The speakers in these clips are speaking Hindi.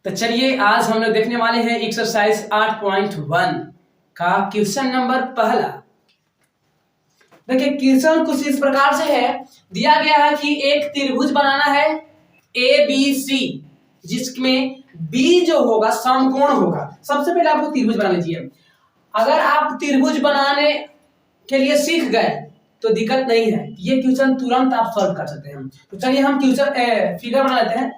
तो चलिए आज हम लोग देखने वाले हैं एक्सरसाइज 8.1 का क्वेश्चन नंबर पहला। देखिए क्वेश्चन कुछ इस प्रकार से है, दिया गया है कि एक त्रिभुज बनाना है ए बी सी, जिसमें बी जो होगा समकोण होगा। सबसे पहले आपको त्रिभुज बना लीजिए। अगर आप त्रिभुज बनाने के लिए सीख गए तो दिक्कत नहीं है, ये क्वेश्चन तुरंत आप सॉल्व कर सकते हैं। तो चलिए हम क्वेश्चन फिगर बना लेते हैं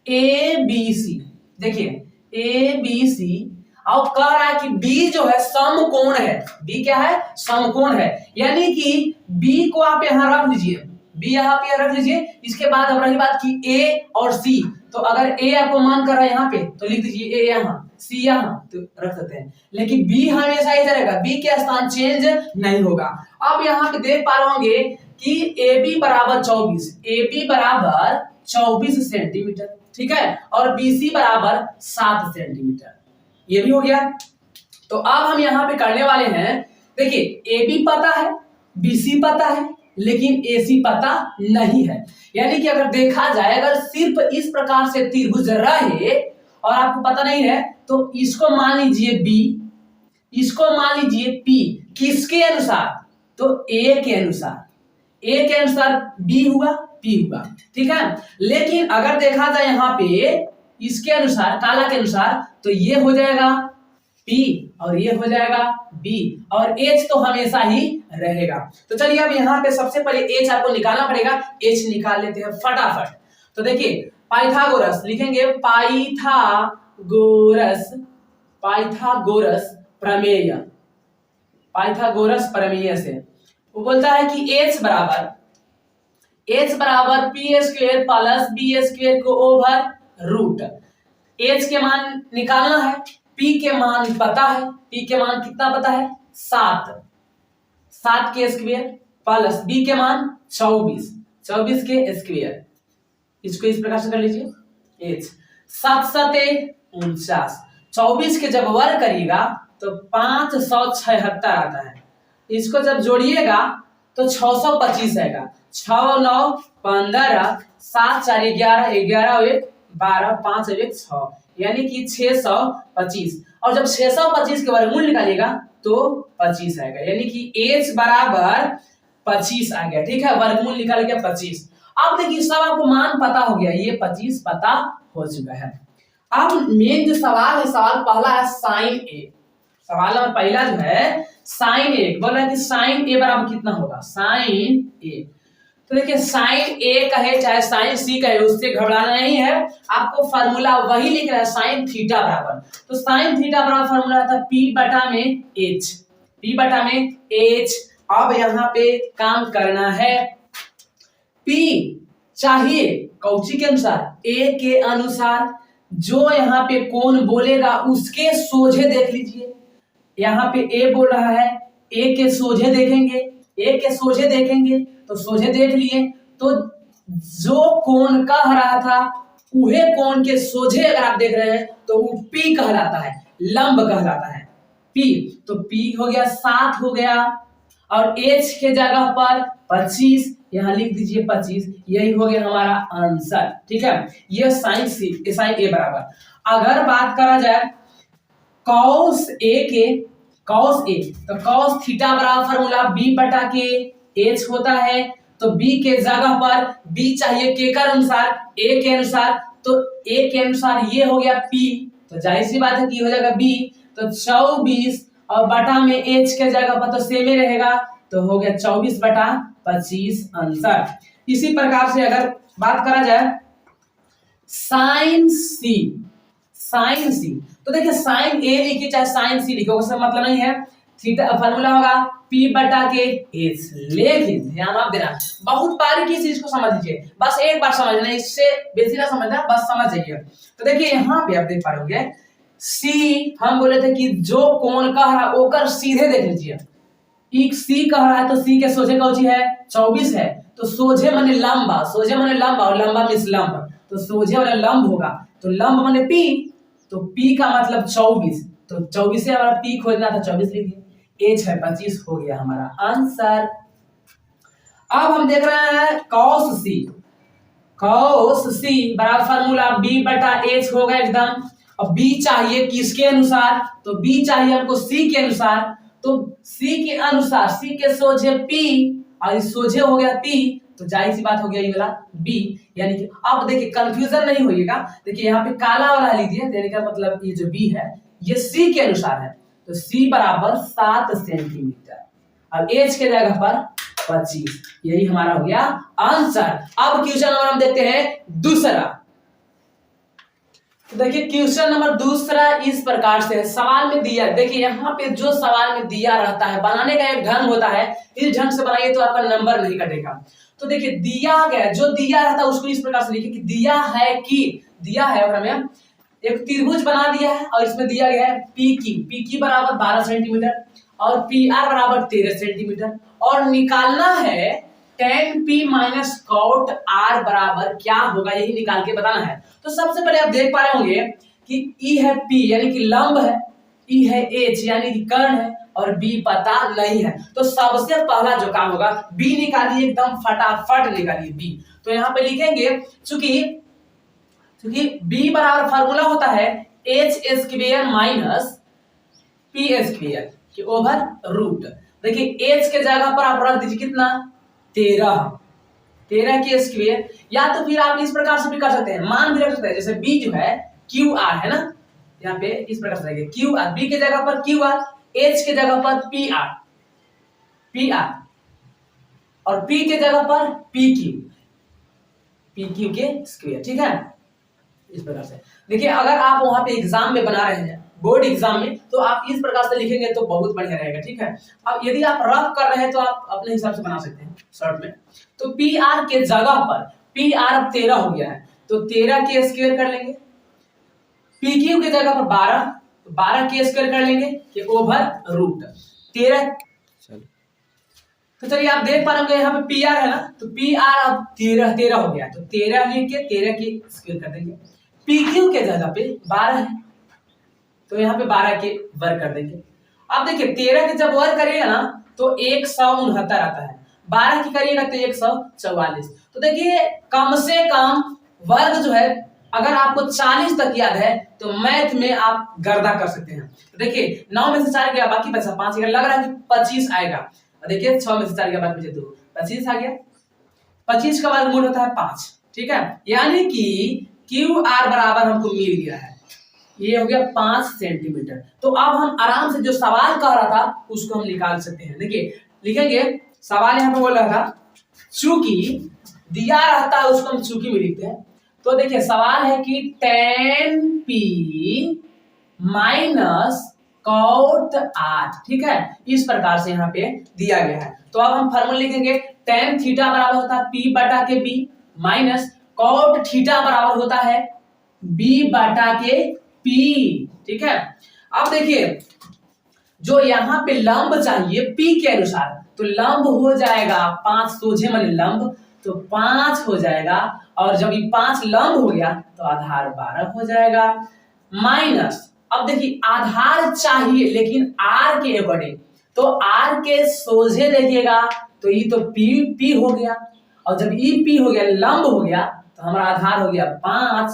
ए बी सी। देखिए ए बी सी और कह रहा है कि बी जो है समकोण है। बी क्या है? समकोण है, यानी कि बी को आप यहां रख लीजिए, बी यहां पे रख लीजिए। इसके बाद अब रही बात की ए और सी, तो अगर ए आपको मान कर रहा है यहाँ पे तो लिख दीजिए ए यहाँ, सी यहाँ, तो रख सकते हैं। लेकिन बी हमेशा इधर रहेगा, बी के स्थान चेंज नहीं होगा। अब यहाँ पे देख पा रहे होंगे कि ए बी बराबर 24, ए बी बराबर 24 सेंटीमीटर, ठीक है, और बीसी बराबर 7 सेंटीमीटर, ये भी हो गया। तो अब हम यहाँ पे करने वाले हैं, देखिए ए बी पता है, बीसी पता है, लेकिन एसी पता नहीं है। यानी कि अगर देखा जाए, अगर सिर्फ इस प्रकार से त्रिभुज रहे और आपको पता नहीं है तो इसको मान लीजिए बी, इसको मान लीजिए पी। किसके अनुसार? तो ए के अनुसार, ए के अनुसार बी हुआ, पी हुआ, ठीक है। लेकिन अगर देखा जाए यहाँ पे इसके अनुसार, काला के अनुसार, तो ये हो जाएगा पी और ये हो जाएगा बी, और एच तो हमेशा ही रहेगा। तो चलिए अब यहाँ पे सबसे पहले एच आपको निकालना पड़ेगा। एच निकाल लेते हैं फटाफट। तो देखिए पाइथागोरस लिखेंगे, पाइथागोरस, पाइथागोरस प्रमेय, पाइथागोरस प्रमेय से वो बोलता है कि एच बराबर P square plus B square को ओवर रूट। एच के मान निकालना है, पी के मान पता है, पी के मान कितना पता है? 7 के स्क्वायर प्लस बी के मान 24 के स्क्वायर। इसको इस प्रकार से कर लीजिए, एच 7 7 49, 24 के जब वर्ग करिएगा तो 576 आता है। इसको जब जोड़िएगा तो 625 आएगा। 6 9 15, 7 4 11, 11 और 1 12, 5 और 1 6, यानी कि 625। और जब 625 के वर्गमूल निकालिएगा तो 25 आएगा, यानी कि h बराबर 25 आ गया, ठीक है। वर्गमूल निकाल के 25। अब देखिए सब आपको मान पता हो गया, ये 25 पता हो चुका है। अब मेन जो सवाल है, सवाल पहला है साइन ए। सवाल नंबर पहला जो है साइन ए, बोल रहा है कि साइन ए बराबर कितना होगा? साइन ए, तो देखिए साइन ए कहे चाहे साइन सी कहे, उससे घबराना नहीं है। आपको फार्मूला वही लिख रहा है, साइन थीटा बराबर। तो साइन थीटा बराबर फार्मूला था पी बटा में एच, पी बटा में एच। अब यहाँ पे काम करना है, पी चाहिए कौची के अनुसार? ए के अनुसार। जो यहाँ पे कोण बोलेगा उसके सोझे देख लीजिए। यहाँ पे ए बोल रहा है, ए के सोझे देखेंगे, ए के सोझे देखेंगे तो सोझे देख लिए, तो जो कोण कह रहा था उहे कोण के सोझे अगर आप देख रहे हैं तो वो पी कहलाता है, लंब कहलाता है पी। तो पी हो गया 7 हो गया, और एच के जगह पर 25, यहां लिख दीजिए 25, यही हो गया हमारा आंसर, ठीक है। ये साइन सी, साइन ए बराबर। अगर बात करा जाए कॉस ए के, कॉस ए, तो कॉस थीटा बराबर फार्मूला बी बटा के एच होता है। तो बी के जगह पर बी चाहिए के कर अनुसार, ए के अनुसार, तो ए के अनुसार ये हो गया पी, तो जाहिर सी बात है कि हो जाएगा बी। तो 24 और बटा में एच के जगह पर तो सेम ही रहेगा, तो हो गया 24 बटा 25 आंसर। इसी प्रकार से अगर बात करा जाए साइन सी, साइन सी, तो देखिए साइन ए लिखिए चाहे साइन सी लिखिए, उसका मतलब नहीं है। थीटा फार्मूला होगा पी बटा के एच। लेकिन ध्यान आप देना, बहुत बारीकी से इसको समझ लीजिए, बस एक बार समझना, इससे बेसी ना समझना, बस समझ जाइए। तो देखिए यहाँ पे आप देख पा रहे होंगे सी, हम बोले थे कि जो कोण कह रहा है ओकर सीधे देख लीजिए। एक सी कह रहा है तो सी के सोझे कौची है? 24 है, तो सोझे माने लंबा, सोझे माने लंबा, और लंबा मींस लंब, तो सोझे वाला लंब होगा, तो लंब माने पी, तो पी का मतलब 24, तो 24 से हमारा पी खोजना था, 24 लिख दिए। एच है 25, हो गया हमारा आंसर। अब हम देख रहे हैं कॉस सी। cos c बराबर फार्मूला b बटा h होगा एकदम। अब b चाहिए किसके अनुसार, तो b चाहिए हमको c के अनुसार, तो c के अनुसार c के सोझे p और इस सोझे हो गया p, तो जाहिर सी बात हो गया ये वाला b। यानी कि अब देखिए कंफ्यूजन नहीं होइएगा, देखिए यहाँ पे काला वाला लीजिए, यानी का मतलब ये जो b है ये c के अनुसार है, तो c बराबर 7 सेंटीमीटर और h के जगह पर 25, यही हमारा हो गया आंसर। अब क्वेश्चन नंबर हम देखते हैं दूसरा। तो देखिए क्वेश्चन नंबर दूसरा इस प्रकार से है, सवाल में दिया, देखिए यहाँ पे जो सवाल में दिया रहता है बनाने का एक ढंग होता है, इस ढंग से बनाइए तो आपका नंबर नहीं कटेगा। तो देखिए दिया गया, जो दिया रहता है उसको इस प्रकार से लिखिए कि दिया है कि, दिया है और हमें एक त्रिभुज बना दिया है और इसमें दिया गया है पी की बराबर 12 सेंटीमीटर और पी आर बराबर 13 सेंटीमीटर और निकालना है tan p minus cot r बराबर क्या होगा, यही निकाल के बताना है। तो सबसे पहले आप देख पा रहे होंगे कि E है P यानी कि लंब है, E है H यानी कि कर्ण है और B पता नहीं है। तो सबसे पहला जो काम होगा B निकालिए, एकदम फटाफट निकालिए B। तो यहाँ पे लिखेंगे चूंकि B बराबर फार्मूला होता है h square minus p square के ओवर रूट। देखिए h के जगह पर आप रख दीजिए कितना 13 के स्क्वायर, या तो फिर आप इस प्रकार से भी कर सकते हैं, मान भी रख सकते हैं, जैसे b जो है क्यू आर है ना, यहाँ पे इस प्रकार से रहेगा क्यू आर, b के जगह पर क्यू आर, h के जगह पर पी आर और p के जगह पर पी क्यू के स्क्वायर, ठीक है। इस प्रकार से देखिए अगर आप वहां पे एग्जाम में बना रहे हैं, बोर्ड एग्जाम में, तो आप इस प्रकार से लिखेंगे तो बहुत बढ़िया रहेगा, ठीक है। अब यदि आप रफ कर रहे हैं तो आप अपने हिसाब से बना सकते हैं शॉर्ट में। तो पी आर के जगह पर पी आर अब 13 हो गया है, तो 13 के स्क्वायर कर लेंगे, पी क्यू के जगह पर 12, तो 12 के स्क्वायर कर लेंगे कि ओवर रूट 13। तो चलिए आप देख पा रहे होंगे यहाँ पे पी आर है ना, तो पी आर अब 13 हो गया, तो 13 लेके 13 की स्क्वायर कर देंगे। पी क्यू के जगह पे 12 है, तो यहाँ पे 12 के वर्ग कर देंगे। अब देखिए 13 के जब वर्ग करिएगा ना तो 169 आता है, 12 की करिएगा तो 144। तो देखिए कम से कम वर्ग जो है अगर आपको 40 तक याद है तो मैथ में आप गर्दा कर सकते हैं। तो देखिए 9 में से 4 गया, बाकी बचा 5, लग रहा है कि 25 आएगा। देखिए 6 में से 4 गया, बाकी बचे 2, 25 आ गया। 25 का वर्गमूल होता है 5, ठीक है। यानी कि क्यू आर बराबर हमको मिल गया है, ये हो गया 5 सेंटीमीटर। तो अब हम आराम से जो सवाल कह रहा था उसको हम निकाल सकते हैं। देखिए लिखेंगे, सवाल यहाँ पे बोल रहा था चूंकि दिया रहता है उसको हम चूंकि में लिखते हैं। तो देखिए सवाल है कि tan p minus cot r, ठीक है, इस प्रकार से यहाँ पे दिया गया है। तो अब हम फार्मूला लिखेंगे, tan थीटा बराबर होता है p बटा के b माइनस cot थीटा बराबर होता है b बटा के p, ठीक है। अब देखिए जो यहाँ पे लंब चाहिए p के अनुसार, तो लंब हो जाएगा 5 सोझे माने लंब, तो 5 हो जाएगा, और जब ये 5 लंब हो गया तो आधार 12 हो जाएगा माइनस। अब देखिए आधार चाहिए लेकिन r के अकॉर्डिंग, तो r के सोझे देखिएगा तो ये तो p हो गया, और जब ये p हो गया लंब हो गया तो हमारा आधार हो गया 5,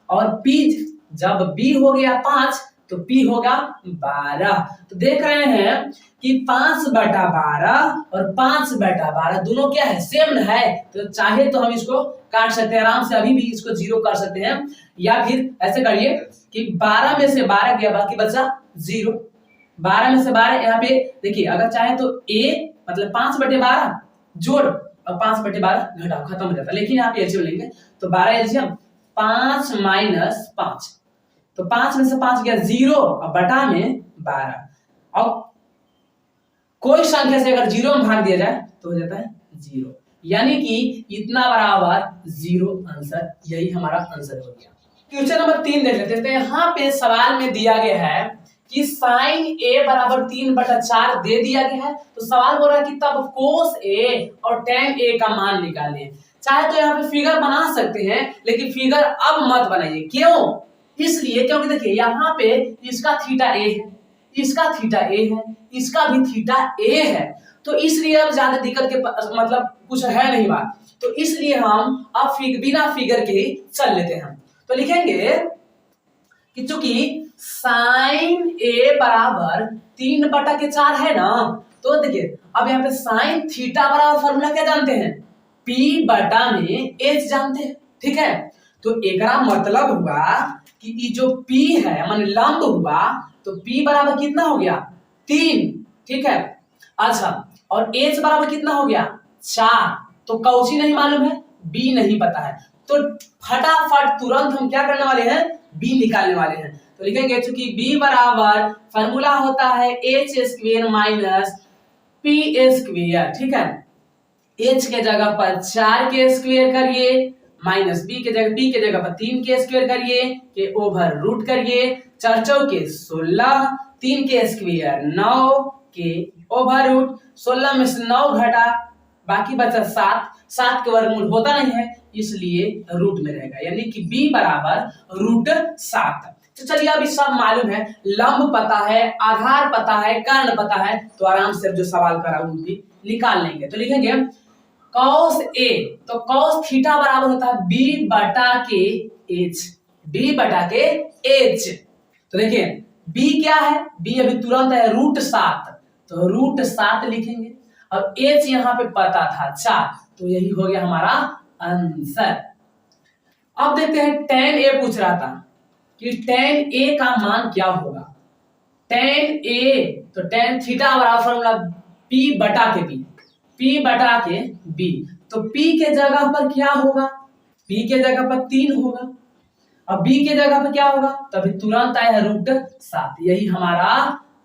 और p जब b हो गया 5 तो p होगा 12। तो देख रहे हैं कि 5/12 और 5/12 दोनों क्या है, सेम है। तो चाहे तो हम इसको काट सकते हैं आराम से, अभी भी इसको 0 कर सकते हैं, या फिर ऐसे करिए कि 12 में से 12 गया, बाकी बचा 0। 12 में से 12 यहाँ पे देखिए, अगर चाहे तो a मतलब 5/12 जोड़ और 5/12 घटाओ, खत्म हो जाता है। लेकिन यहाँ पे एलसीएम लेंगे तो 12 एलसीएम 5 माइनस 5, तो 5 में से 5 गया 0 और बटा में 12, और कोई संख्या से अगर 0 में भाग दिया जाए तो हो जाता है 0, यानी कि इतना बराबर 0 आंसर, यही हमारा आंसर हो गया। क्वेश्चन नंबर 3 देख लेते हैं। तो यहाँ पे सवाल में दिया गया है कि साइन a बराबर 3/4 दे दिया गया है, तो सवाल बोल रहा है कि तब कोस a और tan a का मान निकालें। चाहे तो यहाँ पे फिगर बना सकते हैं, लेकिन फिगर अब मत बनाइए। क्यों? इसलिए क्योंकि देखिए यहाँ पे इसका थीटा a है, इसका थीटा a है, इसका भी थीटा a है, तो इसलिए अब ज्यादा दिक्कत के मतलब कुछ है नहीं बात। तो इसलिए हम अब बिना फिगर के ही चल लेते हैं। तो लिखेंगे कि चूंकि साइन ए बराबर 3/4 है ना, तो देखिए अब यहाँ पे साइन थीटा बराबर फॉर्मूला क्या जानते हैं, P बटा में H जानते हैं, ठीक है। तो एकरा मतलब हुआ कि ये जो P है माने लंब हुआ, तो P बराबर कितना हो गया 3, ठीक है। अच्छा और H बराबर कितना हो गया 4, तो कौची नहीं मालूम है, B नहीं पता है, तो फटाफट तुरंत हम क्या करने वाले हैं, B निकालने वाले हैं। तो लिखेंगे चूंकि B बराबर फॉर्मूला होता है h² माइनस p², ठीक है। h के जगह पर 4 करिए माइनस b के जगह पर 3 करिए के ओवर रूट करिए, 4 चौके 16, 3 9 के ओवर रूट, 16 में से 9 घटा बाकी बचा 7 के वर्गमूल होता नहीं है इसलिए रूट में रहेगा, यानी कि b बराबर √7। तो चलिए अभी सब मालूम है, लंब पता है, आधार पता है, कर्ण पता है, तो आराम से जो सवाल करा उनकी निकाल लेंगे। तो लिखेंगे cos A, तो cos थीटा बराबर होता है B बटा के H। तो देखिए B क्या है, B अभी तुरंत है √7, तो √7 लिखेंगे। अब H यहाँ पे पता था 4, तो यही हो गया हमारा आंसर। अब देखते हैं tan A पूछ रहा था कि tan A का मान क्या होगा। tan A, तो tan थीटा बराबर फॉर्मूला P बटा के B, तो P के जगह पर क्या होगा, P के जगह पर 3 होगा, अब B के जगह पर क्या होगा, तो अभी तुरंत आया √7, यही हमारा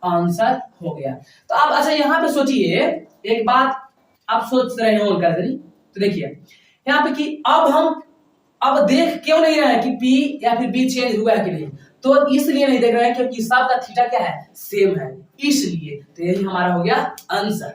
आंसर हो गया। तो अब अच्छा यहाँ पे सोचिए एक बात, आप सोच रहे हो तो देखिए यहाँ पे कि अब देख क्यों नहीं रहे कि P या फिर B चेंज हुआ है कि नहीं, तो इसलिए नहीं देख रहे हैं क्योंकि सबका थीटा क्या है, सेम है, इसलिए। तो यही हमारा हो गया आंसर।